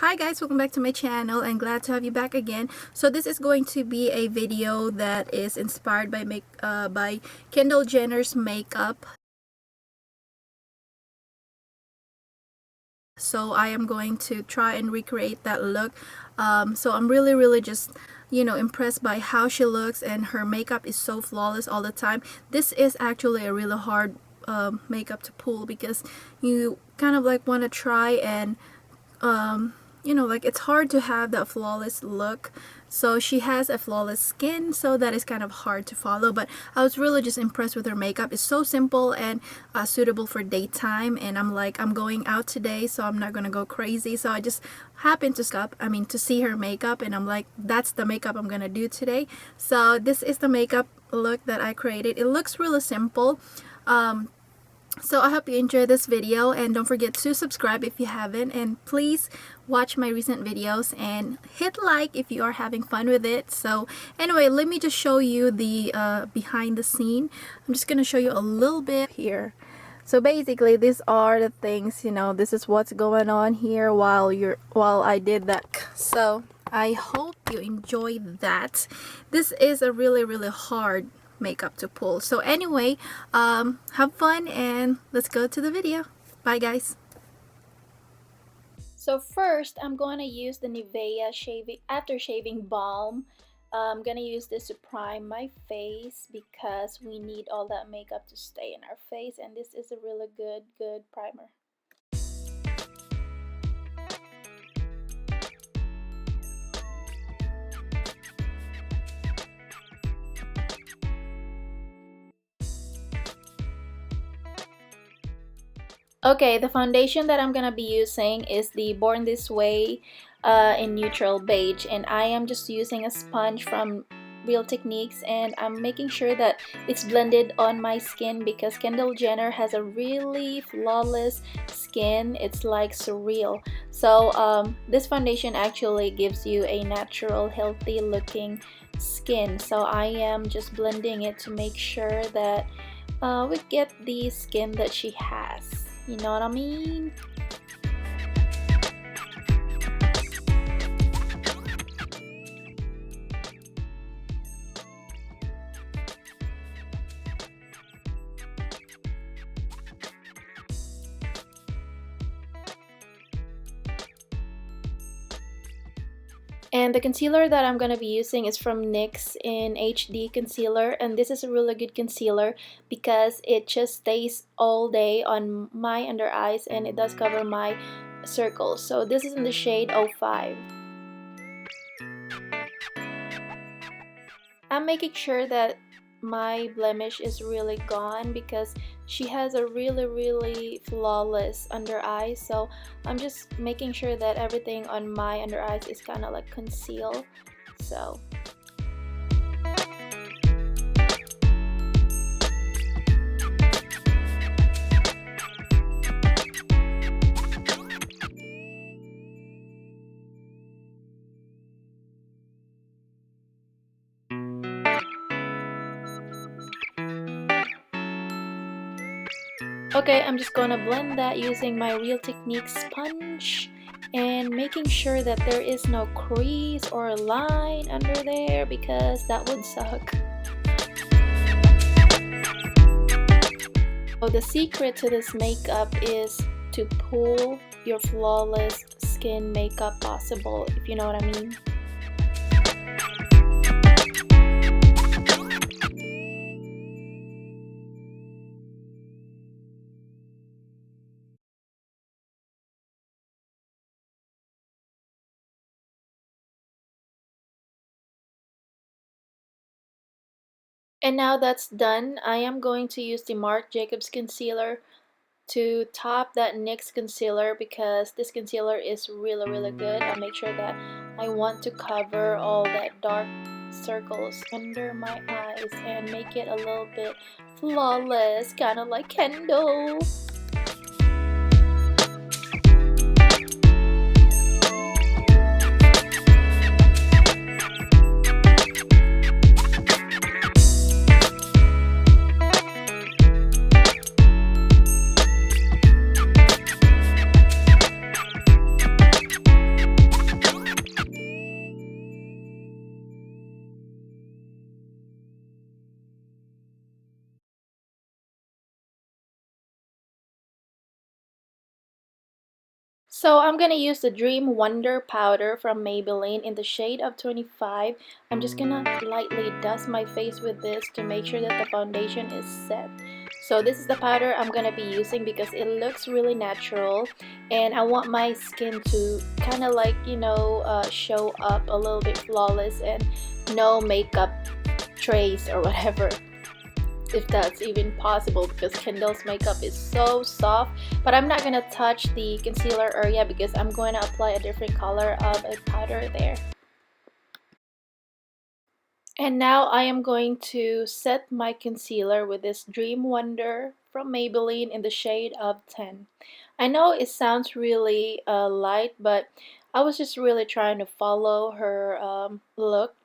Hi guys, welcome back to my channel and glad to have you back again. So this is going to be a video that is inspired by Kendall Jenner's makeup. So I am going to try and recreate that look. So I'm really just impressed by how she looks, and her makeup is so flawless all the time. This is actually a really hard makeup to pull because you kind of like want to try and like it's hard to have that flawless look. So she has a flawless skin, so that is kind of hard to follow, but I was really just impressed with her makeup. It's so simple and suitable for daytime, and I'm going out today, so I'm not gonna go crazy. So I just happened to see her makeup, and I'm like, that's the makeup I'm gonna do today. So this is the makeup look that I created. It looks really simple. So I hope you enjoy this video, and don't forget to subscribe if you haven't, and please watch my recent videos and hit like if you are having fun with it. So anyway, let me just show you the behind the scene. I'm just gonna show you a little bit here. So basically these are the things, this is what's going on here while I did that. So I hope you enjoy that. This is a really hard makeup to pull. So anyway, have fun and let's go to the video. Bye guys. So first I'm going to use the Nivea after shaving balm. I'm gonna use this to prime my face because we need all that makeup to stay in our face, and this is a really good primer. Okay, the foundation that I'm gonna be using is the Born This Way in neutral beige, and I am just using a sponge from Real Techniques, and I'm making sure that it's blended on my skin because Kendall Jenner has a really flawless skin. It's like surreal. So this foundation actually gives you a natural, healthy looking skin. So I am just blending it to make sure that we get the skin that she has. You know what I mean? And the concealer that I'm going to be using is from NYX in HD Concealer, and this is a really good concealer because it just stays all day on my under eyes, and it does cover my circles. So this is in the shade 05. I'm making sure that my blemish is really gone because she has a really flawless under eye. So I'm just making sure that everything on my under eyes is kind of like concealed. So okay, I'm just gonna blend that using my Real Techniques sponge and making sure that there is no crease or line under there because that would suck. So the secret to this makeup is to pull your flawless skin makeup possible, if you know what I mean. And now that's done, I am going to use the Marc Jacobs concealer to top that NYX concealer because this concealer is really good. I make sure that I want to cover all that dark circles under my eyes and make it a little bit flawless, kind of like Kendall. So I'm gonna use the Dream Wonder powder from Maybelline in the shade of 25. I'm just gonna lightly dust my face with this to make sure that the foundation is set. So this is the powder I'm gonna be using because it looks really natural, and I want my skin to kind of like, show up a little bit flawless and no makeup trace or whatever, if that's even possible, because Kendall's makeup is so soft. But I'm not gonna touch the concealer area because I'm going to apply a different color of a powder there. And now I am going to set my concealer with this Dream Wonder from Maybelline in the shade of 10. I know it sounds really light, but I was just really trying to follow her look,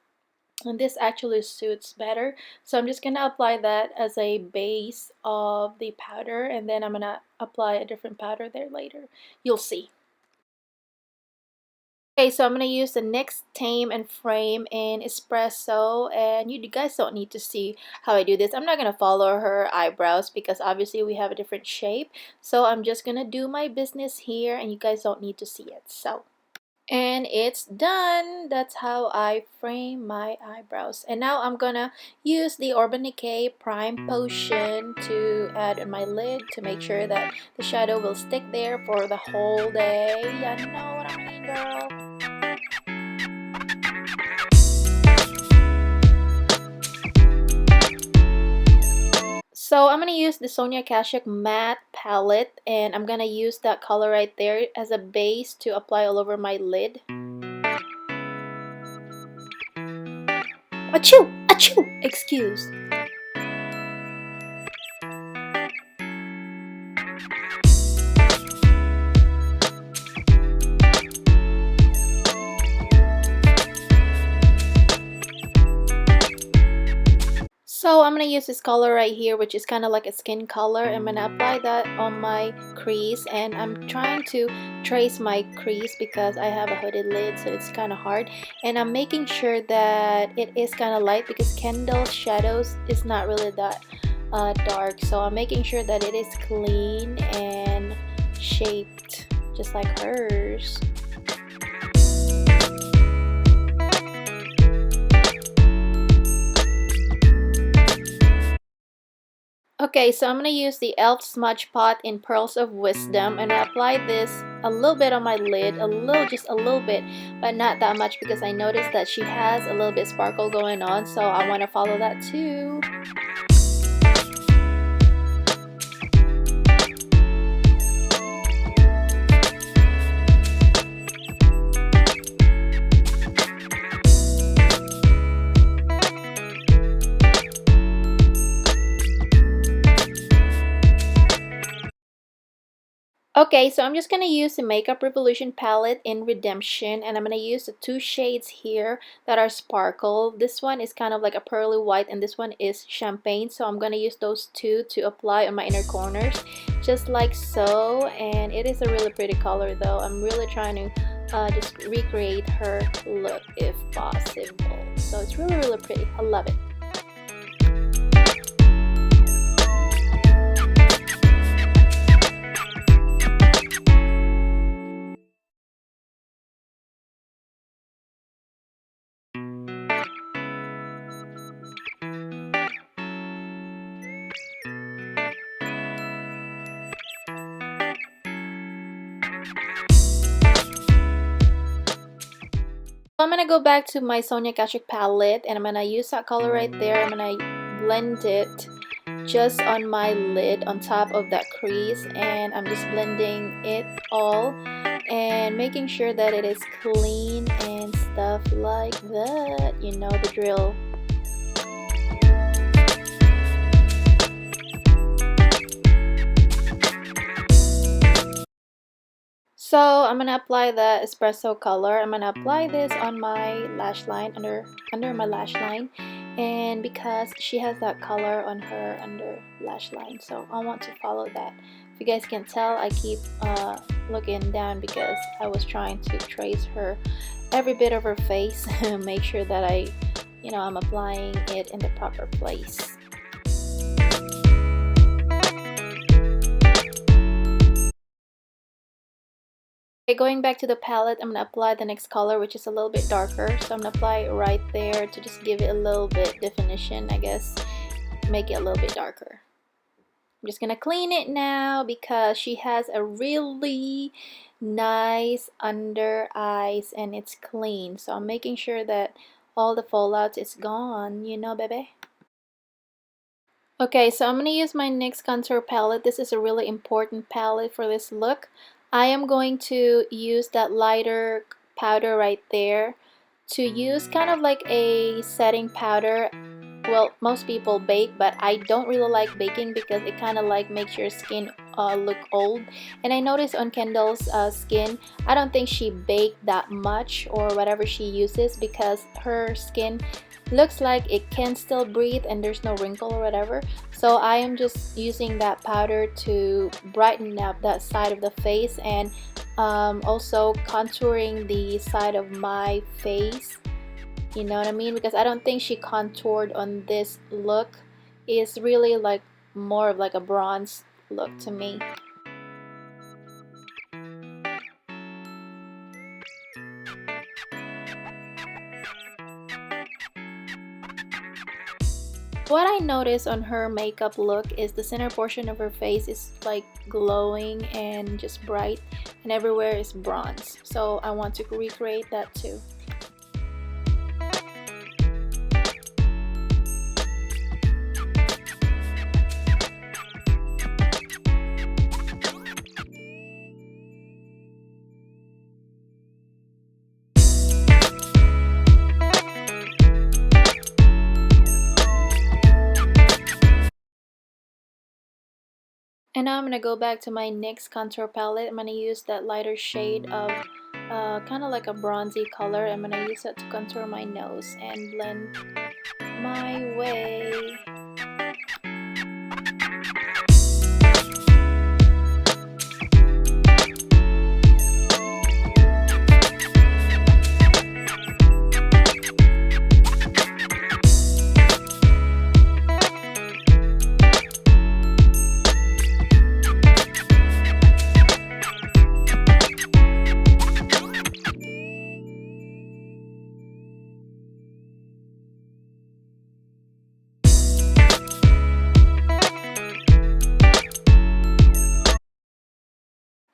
and this actually suits better. So I'm just gonna apply that as a base of the powder, and then I'm gonna apply a different powder there later. You'll see. Okay, so I'm gonna use the NYX Tame and Frame in Espresso, and you guys don't need to see how I do this. I'm not gonna follow her eyebrows because obviously we have a different shape. So I'm just gonna do my business here, and you guys don't need to see it. And it's done. That's how I frame my eyebrows. And now I'm gonna use the Urban Decay Prime Potion to add on my lid to make sure that the shadow will stick there for the whole day. You know what I mean, girl? So I'm gonna use the Sonia Kashuk matte palette, and I'm gonna use that color right there as a base to apply all over my lid. Achoo! Achoo! Excuse. So I'm going to use this color right here, which is kind of like a skin color. I'm going to apply that on my crease, and I'm trying to trace my crease because I have a hooded lid, so it's kind of hard. And I'm making sure that it is kind of light because Kendall's shadows is not really that dark. So I'm making sure that it is clean and shaped just like hers. Okay, so I'm going to use the e.l.f. Smudge Pot in Pearls of Wisdom, and I apply this a little bit on my lid, just a little bit, but not that much because I noticed that she has a little bit sparkle going on, so I want to follow that too. Okay, so I'm just going to use the Makeup Revolution palette in Redemption, and I'm going to use the two shades here that are sparkle. This one is kind of like a pearly white, and this one is champagne, so I'm going to use those two to apply on my inner corners, just like so. And it is a really pretty color though. I'm really trying to just recreate her look if possible. So it's really, really pretty. I love it. I'm gonna go back to my Sonia Kashuk palette, and I'm gonna use that color right there. I'm gonna blend it just on my lid on top of that crease, and I'm just blending it all and making sure that it is clean and stuff like that. You know the drill. So I'm gonna apply the espresso color. I'm gonna apply this on my lash line, under my lash line, and because she has that color on her under lash line, so I want to follow that. If you guys can tell, I keep looking down because I was trying to trace her every bit of her face and make sure that I'm applying it in the proper place. Okay, going back to the palette, I'm going to apply the next color, which is a little bit darker. So I'm going to apply it right there to just give it a little bit definition, I guess. Make it a little bit darker. I'm just going to clean it now because she has a really nice under eyes and it's clean. So I'm making sure that all the fallouts is gone, you know, baby. Okay, so I'm going to use my NYX contour palette. This is a really important palette for this look. I am going to use that lighter powder right there to use kind of like a setting powder. Well, most people bake, but I don't really like baking because it kind of like makes your skin look old. And I noticed on Kendall's skin, I don't think she baked that much or whatever she uses because her skin looks like it can still breathe and there's no wrinkle or whatever. So I am just using that powder to brighten up that side of the face and also contouring the side of my face. You know what I mean? Because I don't think she contoured on this look. It's really like more of like a bronze look to me. What I noticed on her makeup look is the center portion of her face is like glowing and just bright, and everywhere is bronze. So I want to recreate that too. And now I'm going to go back to my NYX contour palette. I'm going to use that lighter shade of kind of like a bronzy color. I'm going to use that to contour my nose and blend my way.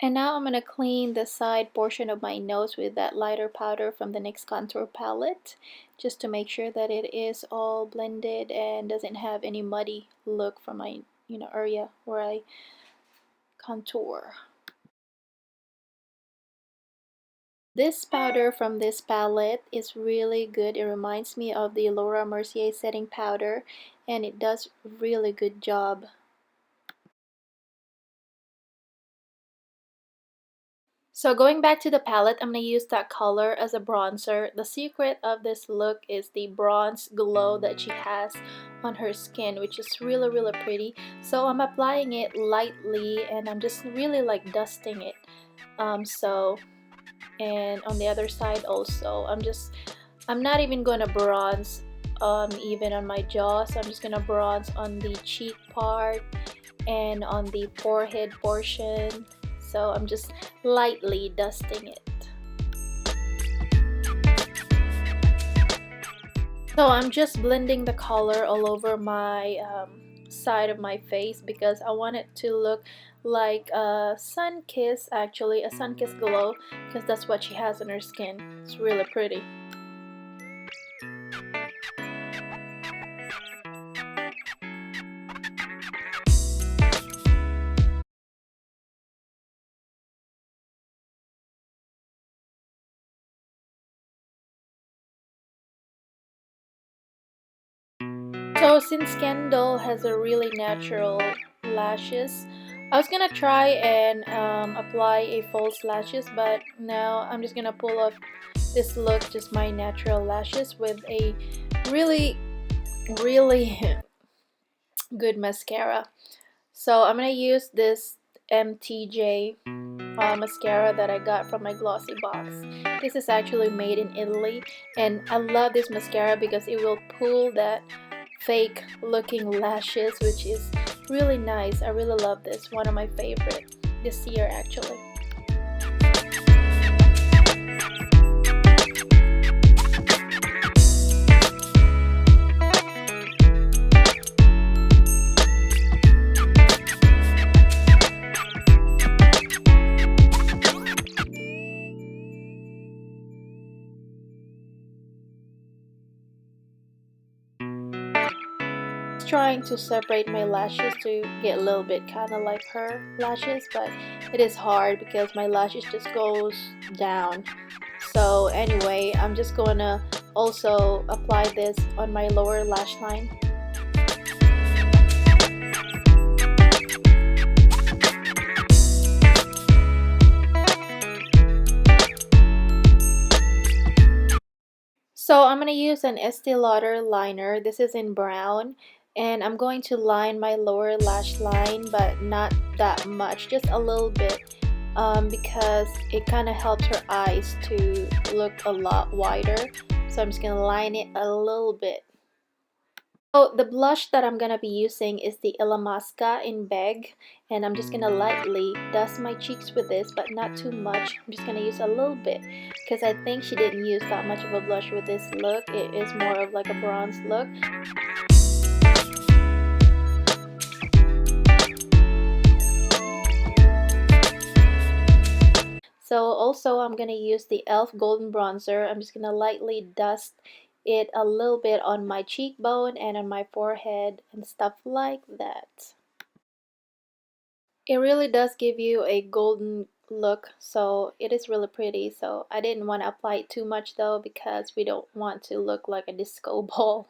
And now I'm going to clean the side portion of my nose with that lighter powder from the NYX contour palette, just to make sure that it is all blended and doesn't have any muddy look from my area where I contour. This powder from this palette is really good. It reminds me of the Laura Mercier setting powder, and it does really good job. So going back to the palette, I'm going to use that color as a bronzer. The secret of this look is the bronze glow that she has on her skin, which is really, really pretty. So I'm applying it lightly and I'm just really like dusting it. And on the other side also, I'm not even going to bronze even on my jaw. So I'm just going to bronze on the cheek part and on the forehead portion. So I'm just lightly dusting it. So I'm just blending the color all over my side of my face because I want it to look like a sun kiss, actually a sun kiss glow, because that's what she has on her skin. It's really pretty. So since Kendall has a really natural lashes, I was gonna try and apply a false lashes, but now I'm just gonna pull off this look, just my natural lashes with a really good mascara. So I'm gonna use this MTJ mascara that I got from my glossy box. This is actually made in Italy, and I love this mascara because it will pull that fake looking lashes, which is really nice. I really love this. One of my favorite this year actually. just trying to separate my lashes to get a little bit kind of like her lashes, but it is hard because my lashes just goes down. So anyway, I'm just gonna also apply this on my lower lash line. So I'm going to use an Estee Lauder liner. This is in brown. And I'm going to line my lower lash line, but not that much, just a little bit. Because it kind of helps her eyes to look a lot wider. So I'm just going to line it a little bit. So the blush that I'm going to be using is the Illamasqua in Beg, and I'm just going to lightly dust my cheeks with this, but not too much. I'm just going to use a little bit because I think she didn't use that much of a blush with this look. It is more of like a bronze look. So also I'm going to use the e.l.f. Golden Bronzer. I'm just going to lightly dust it a little bit on my cheekbone and on my forehead and stuff like that. It really does give you a golden look, so it is really pretty. So I didn't want to apply it too much though because we don't want to look like a disco ball.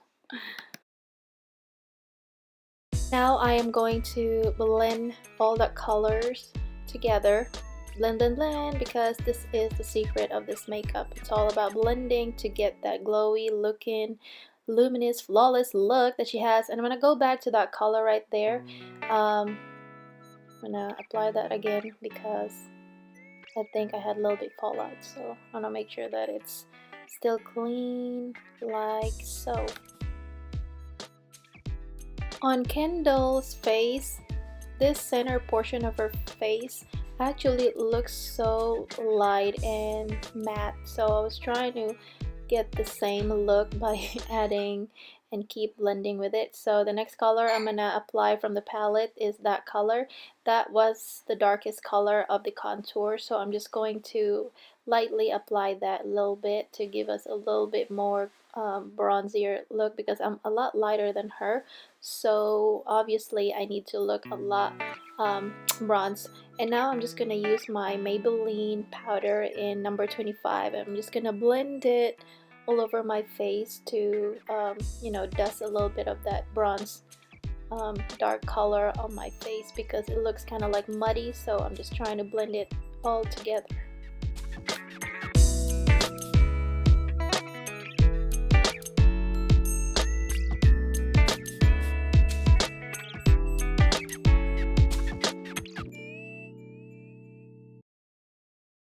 Now I am going to blend all the colors together. Blend, blend, blend, because this is the secret of this makeup. It's all about blending to get that glowy looking, luminous, flawless look that she has. And I'm going to go back to that color right there. I'm going to apply that again because I think I had a little bit fallout. So I want to make sure that it's still clean like so. On Kendall's face, this center portion of her face actually looks so light and matte, so I was trying to get the same look by adding and keep blending with it. So the next color I'm gonna apply from the palette is that color. That was the darkest color of the contour, so I'm just going to lightly apply that a little bit to give us a little bit more bronzier look because I'm a lot lighter than her, so obviously I need to look a lot bronze. And now I'm just gonna use my Maybelline powder in number 25. I'm just gonna blend it all over my face to you know, dust a little bit of that bronze dark color on my face because it looks kind of like muddy, so I'm just trying to blend it all together.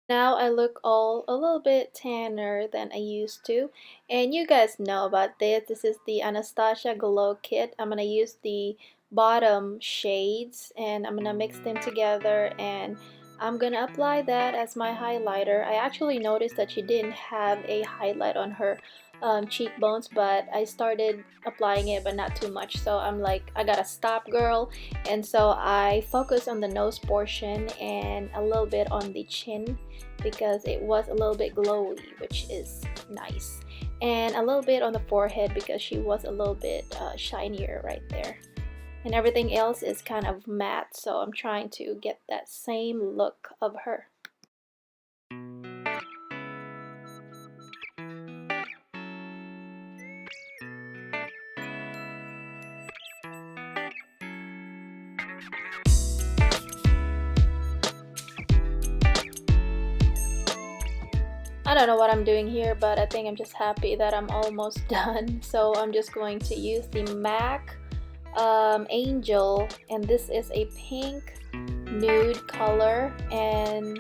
Now I look all a little bit tanner than I used to, and you guys know about this. This is the Anastasia Glow Kit. I'm gonna use the bottom shades and I'm gonna mix them together, and I'm gonna apply that as my highlighter. I actually noticed that she didn't have a highlight on her cheekbones, but I started applying it but not too much, so I'm like, I gotta stop, girl. And so I focus on the nose portion and a little bit on the chin because it was a little bit glowy, which is nice, and a little bit on the forehead because she was a little bit shinier right there, and everything else is kind of matte, so I'm trying to get that same look of her. I don't know what I'm doing here, but I think I'm just happy that I'm almost done. So I'm just going to use the MAC Angel, and this is a pink nude color, and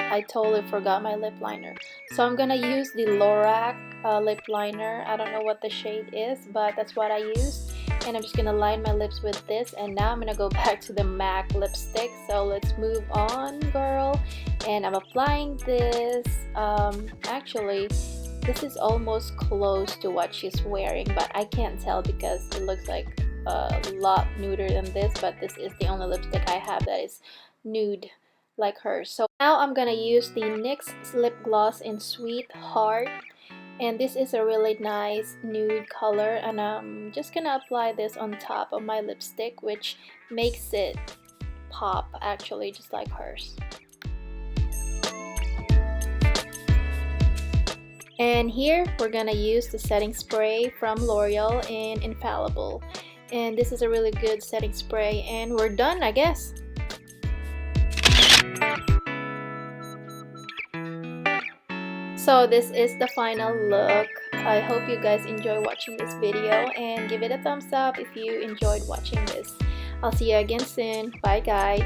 I totally forgot my lip liner. So I'm gonna use the Lorac lip liner. I don't know what the shade is, but that's what I used. And I'm just gonna line my lips with this, and now I'm gonna go back to the MAC lipstick. So let's move on, girl. And I'm applying this. Actually, this is almost close to what she's wearing, but I can't tell because it looks like a lot nuder than this, but this is the only lipstick I have that is nude like hers. So now I'm gonna use the NYX lip gloss in Sweetheart, And this is a really nice nude color, and I'm just gonna apply this on top of my lipstick, which makes it pop actually just like hers. And here we're gonna use the setting spray from L'Oreal in Infallible, and this is a really good setting spray, and we're done, I guess. So this is the final look. I hope you guys enjoy watching this video, and give it a thumbs up if you enjoyed watching this. I'll see you again soon. Bye guys.